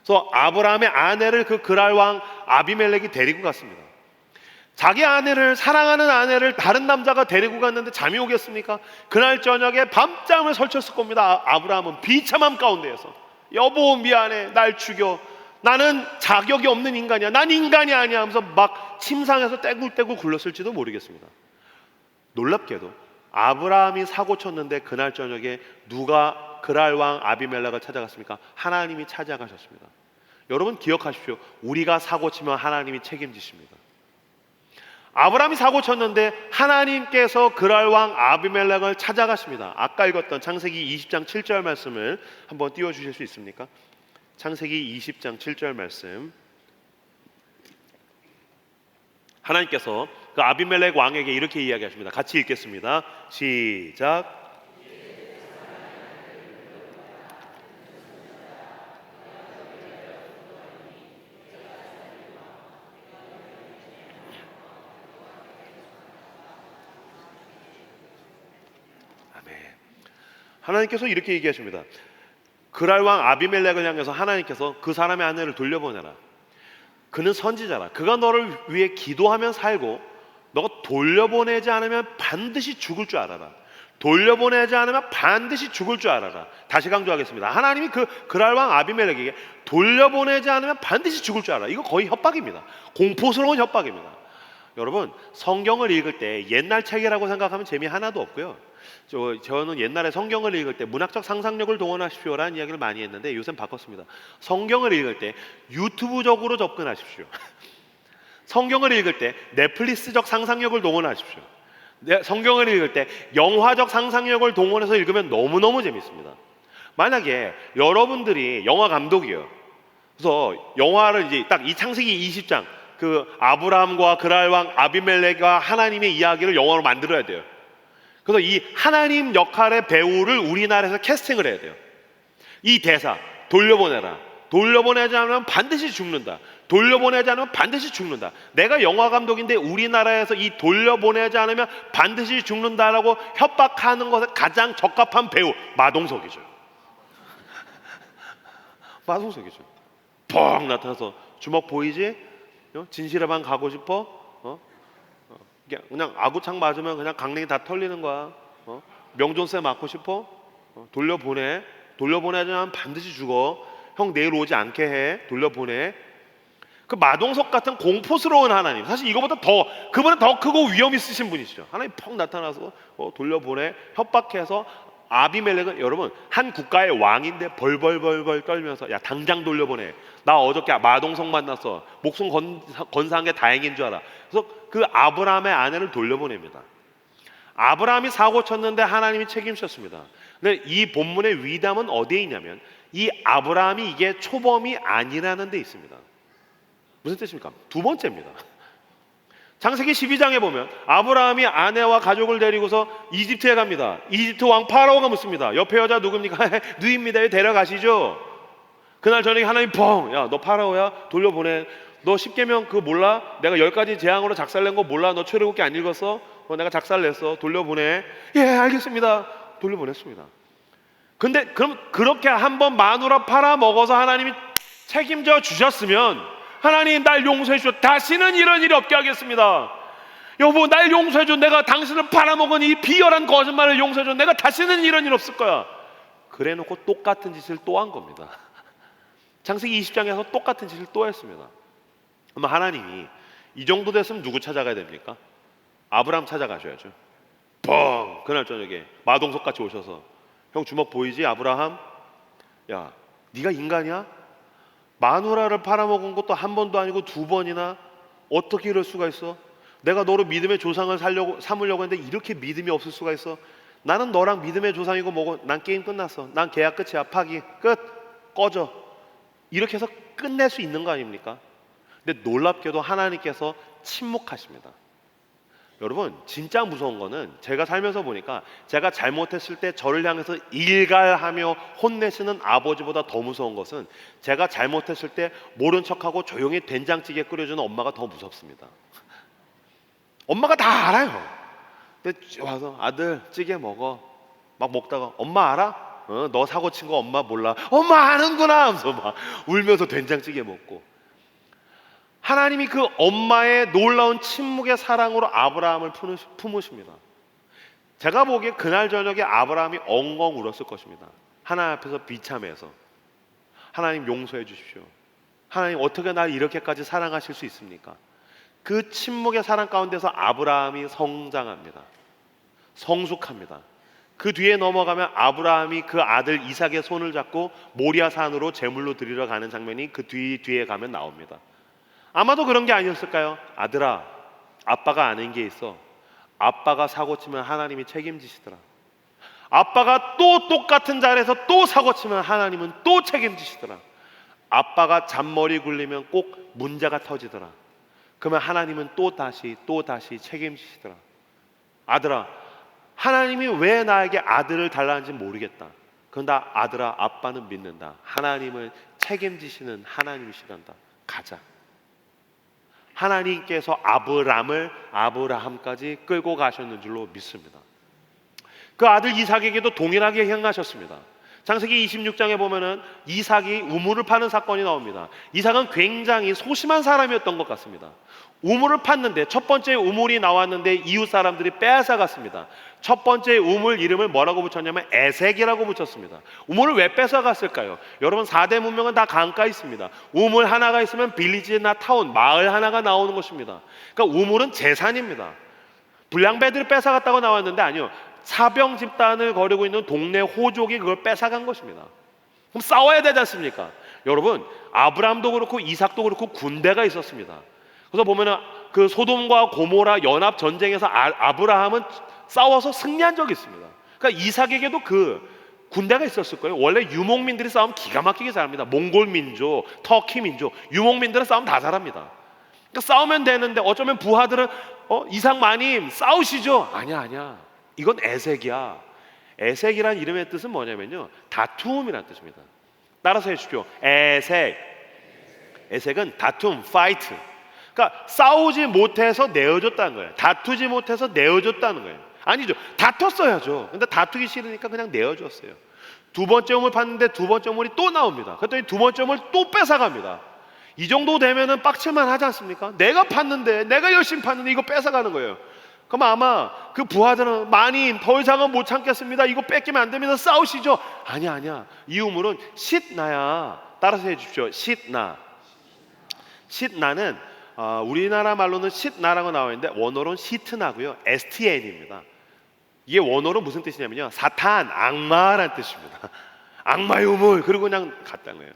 그래서 아브라함의 아내를 그 그랄 왕 아비멜렉이 데리고 갔습니다. 자기 아내를, 사랑하는 아내를 다른 남자가 데리고 갔는데 잠이 오겠습니까? 그날 저녁에 밤잠을 설쳤을 겁니다. 아브라함은 비참함 가운데에서 여보 미안해, 날 죽여, 나는 자격이 없는 인간이야, 난 인간이 아니야 하면서 막 침상에서 떼굴떼굴 굴렀을지도 모르겠습니다. 놀랍게도 아브라함이 사고 쳤는데 그날 저녁에 누가 그랄 왕 아비멜렉을 찾아갔습니까? 하나님이 찾아가셨습니다. 여러분 기억하십시오. 우리가 사고 치면 하나님이 책임지십니다. 아브라함이 사고 쳤는데 하나님께서 그랄 왕 아비멜렉을 찾아가십니다. 아까 읽었던 창세기 20장 7절 말씀을 한번 띄워주실 수 있습니까? 창세기 20장 7절 말씀. 하나님께서 그 아비멜렉 왕에게 이렇게 이야기하십니다. 같이 읽겠습니다. 시작. 하나님께서 이렇게 얘기하십니다. 그랄 왕 아비멜렉을 향해서 하나님께서 그 사람의 아내를 돌려보내라. 그는 선지자라. 그가 너를 위해 기도하면 살고 너가 돌려보내지 않으면 반드시 죽을 줄 알아라. 돌려보내지 않으면 반드시 죽을 줄 알아라. 다시 강조하겠습니다. 하나님이 그랄 왕 아비멜렉에게 돌려보내지 않으면 반드시 죽을 줄 알아라. 이거 거의 협박입니다. 공포스러운 협박입니다. 여러분, 성경을 읽을 때 옛날 책이라고 생각하면 재미 하나도 없고요. 저는 옛날에 성경을 읽을 때 문학적 상상력을 동원하십시오라는 이야기를 많이 했는데 요새는 바꿨습니다. 성경을 읽을 때 유튜브적으로 접근하십시오. 성경을 읽을 때 넷플릭스적 상상력을 동원하십시오. 성경을 읽을 때 영화적 상상력을 동원해서 읽으면 너무너무 재밌습니다. 만약에 여러분들이 영화 감독이에요. 그래서 영화를 이제 딱 이 창세기 20장 그 아브라함과 그랄 왕 아비멜렉과 하나님의 이야기를 영화로 만들어야 돼요. 그래서 이 하나님 역할의 배우를 우리나라에서 캐스팅을 해야 돼요. 이 대사 돌려보내라. 돌려보내지 않으면 반드시 죽는다. 돌려보내지 않으면 반드시 죽는다. 내가 영화 감독인데 우리나라에서 이 돌려보내지 않으면 반드시 죽는다라고 협박하는 것에 가장 적합한 배우 마동석이죠. 마동석이죠. 뻥 나타나서 주먹 보이지? 진실의 방 가고 싶어? 그냥 아구창 맞으면 그냥 강냉이 다 털리는 거야. 명존세 맞고 싶어? 돌려보내지 않으면 반드시 죽어. 형 내일 오지 않게 해. 돌려보내. 그 마동석 같은 공포스러운 하나님, 사실 이거보다 그분은 더 크고 위험 있으신 분이시죠. 하나님 펑 나타나서 돌려보내, 협박해서 아비멜렉은 여러분 한 국가의 왕인데 벌벌벌벌 떨면서 야 당장 돌려보내. 나 어저께 마동석 만났어. 목숨 건사한 게 다행인 줄 알아. 그래서 그 아브라함의 아내를 돌려보냅니다. 아브라함이 사고 쳤는데 하나님이 책임졌습니다. 근데 이 본문의 위담은 어디에 있냐면 이 아브라함이 이게 초범이 아니라는 데 있습니다. 무슨 뜻입니까? 두 번째입니다. 창세기 12장에 보면 아브라함이 아내와 가족을 데리고서 이집트에 갑니다. 이집트 왕 파라오가 묻습니다. 옆에 여자 누굽니까? 누이입니다. 데려가시죠. 그날 저녁에 하나님 펑! 야, 너 파라오야? 돌려보내. 너 10계명 그거 몰라? 내가 10가지 재앙으로 작살낸 거 몰라? 너 출애굽기 안 읽었어? 내가 작살냈어. 돌려보내. 예, 알겠습니다. 돌려보냈습니다. 근데 그럼 그렇게 한번 마누라 팔아먹어서 하나님이 책임져 주셨으면 하나님 날 용서해 주셔. 다시는 이런 일이 없게 하겠습니다. 여보 날 용서해 줘. 내가 당신을 팔아먹은 이 비열한 거짓말을 용서해 줘. 내가 다시는 이런 일 없을 거야. 그래 놓고 똑같은 짓을 또 한 겁니다. 창세기 20장에서 똑같은 짓을 또 했습니다. 그럼 하나님이 이 정도 됐으면 누구 찾아가야 됩니까? 아브라함 찾아가셔야죠. 뻥! 그날 저녁에 마동석같이 오셔서 형 주먹 보이지 아브라함? 야 네가 인간이야? 마누라를 팔아먹은 것도 한 번도 아니고 두 번이나 어떻게 이럴 수가 있어? 내가 너로 믿음의 조상을 삼으려고 했는데 이렇게 믿음이 없을 수가 있어? 나는 너랑 믿음의 조상이고 뭐고 난 게임 끝났어. 난 계약 끝이야. 파기 끝. 꺼져. 이렇게 해서 끝낼 수 있는 거 아닙니까? 근데 놀랍게도 하나님께서 침묵하십니다. 여러분 진짜 무서운 거는 제가 살면서 보니까 제가 잘못했을 때 저를 향해서 일갈하며 혼내시는 아버지보다 더 무서운 것은 제가 잘못했을 때 모른 척하고 조용히 된장찌개 끓여주는 엄마가 더 무섭습니다. 엄마가 다 알아요. 근데 와서 아들 찌개 먹어. 막 먹다가 엄마 알아? 너 사고 친 거 엄마 몰라. 엄마 아는구나 하면서 막 울면서 된장찌개 먹고. 하나님이 그 엄마의 놀라운 침묵의 사랑으로 아브라함을 품으십니다. 제가 보기에 그날 저녁에 아브라함이 엉엉 울었을 것입니다. 하나님 앞에서 비참해서 하나님 용서해 주십시오. 하나님 어떻게 날 이렇게까지 사랑하실 수 있습니까? 그 침묵의 사랑 가운데서 아브라함이 성장합니다. 성숙합니다. 그 뒤에 넘어가면 아브라함이 그 아들 이삭의 손을 잡고 모리아 산으로 제물로 드리러 가는 장면이 그 뒤에 가면 나옵니다. 아마도 그런 게 아니었을까요? 아들아, 아빠가 아는 게 있어. 아빠가 사고 치면 하나님이 책임지시더라. 아빠가 또 똑같은 자리에서 또 사고 치면 하나님은 또 책임지시더라. 아빠가 잔머리 굴리면 꼭 문제가 터지더라. 그러면 하나님은 또 다시 책임지시더라. 아들아, 하나님이 왜 나에게 아들을 달라는지 모르겠다. 그런데 아들아, 아빠는 믿는다. 하나님은 책임지시는 하나님이시단다. 가자. 하나님께서 아브라함까지 끌고 가셨는 줄로 믿습니다. 그 아들 이삭에게도 동일하게 행하셨습니다. 창세기 26장에 보면은 이삭이 우물을 파는 사건이 나옵니다. 이삭은 굉장히 소심한 사람이었던 것 같습니다. 우물을 팠는데 첫 번째 우물이 나왔는데 이웃 사람들이 빼앗아갔습니다. 첫 번째 우물 이름을 뭐라고 붙였냐면 에색이라고 붙였습니다. 우물을 왜 뺏어갔을까요? 여러분 4대 문명은 다 강가에 있습니다. 우물 하나가 있으면 빌리지나 타운, 마을 하나가 나오는 것입니다. 그러니까 우물은 재산입니다. 불량배들이 뺏어갔다고 나왔는데 아니요, 사병 집단을 거리고 있는 동네 호족이 그걸 뺏어간 것입니다. 그럼 싸워야 되지 않습니까? 여러분, 아브라함도 그렇고 이삭도 그렇고 군대가 있었습니다. 그래서 보면은 그 소돔과 고모라 연합 전쟁에서 아브라함은 싸워서 승리한 적이 있습니다. 그러니까 이삭에게도 그 군대가 있었을 거예요. 원래 유목민들이 싸움 기가 막히게 잘합니다. 몽골 민족, 터키 민족, 유목민들은 싸움 다 잘합니다. 그러니까 싸우면 되는데 어쩌면 부하들은 이삭 마님 싸우시죠? 아니야. 이건 에색이야. 에색이란 이름의 뜻은 뭐냐면요, 다툼이라는 뜻입니다. 따라서 해주십시오. 에색은 다툼, 파이트. 그러니까 싸우지 못해서 내어줬다는 거예요. 다투지 못해서 내어줬다는 거예요. 아니죠, 다퉜어야죠. 근데 다투기 싫으니까 그냥 내어줬어요. 두 번째 우물 팠는데 두 번째 우물이 또 나옵니다. 그랬더니 두 번째 우물 또 뺏어갑니다. 이 정도 되면은 빡칠만 하지 않습니까? 내가 팠는데, 내가 열심히 팠는데 이거 뺏어가는 거예요. 그럼 아마 그 부하들은 마님 더 이상은 못 참겠습니다. 이거 뺏기면 안 됩니다. 싸우시죠? 아니야. 이 우물은 싯나야. 따라서 해주십시오. 싯나는 우리나라 말로는 싯나라고 나와 있는데 원어로는 시트나고요. STN입니다. 이게 원어로 무슨 뜻이냐면요, 사탄, 악마라는 뜻입니다. 악마의 우물. 그리고 그냥 갔다는 거예요.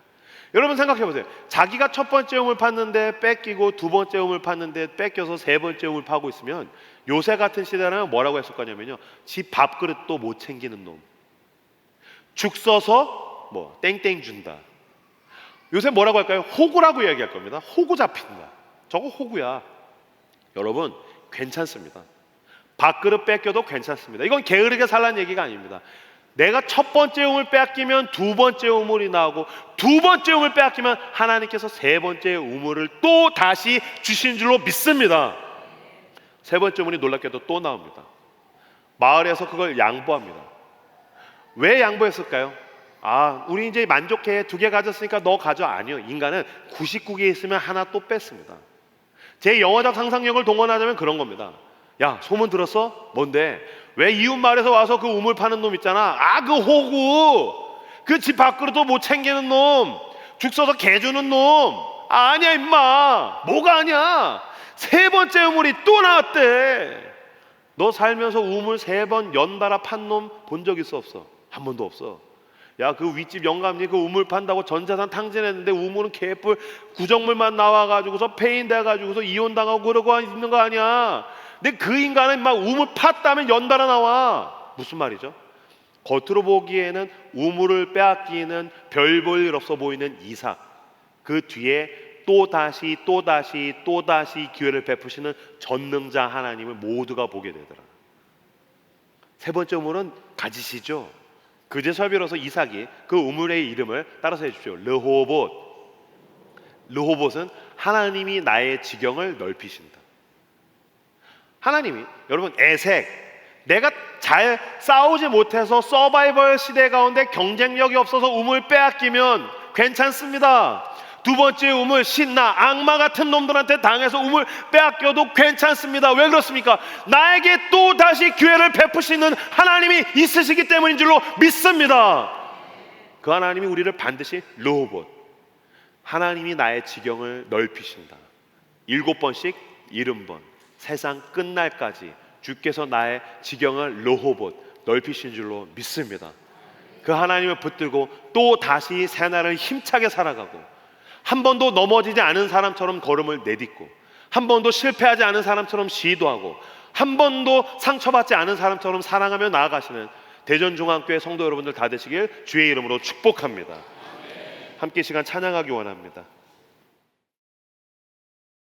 여러분 생각해 보세요. 자기가 첫 번째 우물 팠는데 뺏기고 두 번째 우물 팠는데 뺏겨서 세 번째 우물 파고 있으면 요새 같은 시대라면 뭐라고 했을 거냐면요, 집 밥그릇도 못 챙기는 놈, 죽 써서 뭐 땡땡 준다. 요새 뭐라고 할까요? 호구라고 이야기할 겁니다. 호구 잡힌다. 저거 호구야. 여러분 괜찮습니다. 밥그릇 뺏겨도 괜찮습니다. 이건 게으르게 살라는 얘기가 아닙니다. 내가 첫 번째 우물 빼앗기면 두 번째 우물이 나오고, 두 번째 우물 빼앗기면 하나님께서 세 번째 우물을 또 다시 주신 줄로 믿습니다. 세 번째 우물이 놀랍게도 또 나옵니다. 마을에서 그걸 양보합니다. 왜 양보했을까요? 우리 이제 만족해, 두 개 가졌으니까 너 가져. 아니요, 인간은 99개 있으면 하나 또 뺐습니다. 제 영어적 상상력을 동원하자면 그런 겁니다. 야, 소문 들었어? 뭔데? 왜 이웃 마을에서 와서 그 우물 파는 놈 있잖아. 그 호구, 그 집 밖으로도 못 챙기는 놈, 죽 써서 개 주는 놈. 아니야 임마. 뭐가 아니야? 세 번째 우물이 또 나왔대. 너 살면서 우물 세 번 연달아 판 놈 본 적 있어 없어? 한 번도 없어. 야, 그 윗집 영감님 그 우물 판다고 전재산 탕진했는데 우물은 개뿔 구정물만 나와가지고서 폐인 돼가지고서 이혼당하고 그러고 있는 거 아니야. 근데 그 인간은 막 우물 팠다면 연달아 나와. 무슨 말이죠? 겉으로 보기에는 우물을 빼앗기는 별 볼 일 없어 보이는 이삭, 그 뒤에 또다시 기회를 베푸시는 전능자 하나님을 모두가 보게 되더라. 세 번째 우물은 가지시죠. 그제서 비로소 이삭이 그 우물의 이름을 따라서 해주십시오. 르호봇. 르호봇은 하나님이 나의 지경을 넓히신다. 하나님이, 여러분, 에색, 내가 잘 싸우지 못해서 서바이벌 시대 가운데 경쟁력이 없어서 우물 빼앗기면 괜찮습니다. 두 번째 우물 신나, 악마 같은 놈들한테 당해서 우물 빼앗겨도 괜찮습니다. 왜 그렇습니까? 나에게 또 다시 기회를 베푸시는 하나님이 있으시기 때문인 줄로 믿습니다. 그 하나님이 우리를 반드시 르호봇, 하나님이 나의 지경을 넓히신다. 7번씩 70번, 세상 끝날까지 주께서 나의 지경을 르호봇 넓히신 줄로 믿습니다. 그 하나님을 붙들고 또 다시 새날을 힘차게 살아가고, 한 번도 넘어지지 않은 사람처럼 걸음을 내딛고, 한 번도 실패하지 않은 사람처럼 시도하고, 한 번도 상처받지 않은 사람처럼 사랑하며 나아가시는 대전중앙교회 성도 여러분들 다 되시길 주의 이름으로 축복합니다. 함께 시간 찬양하기 원합니다.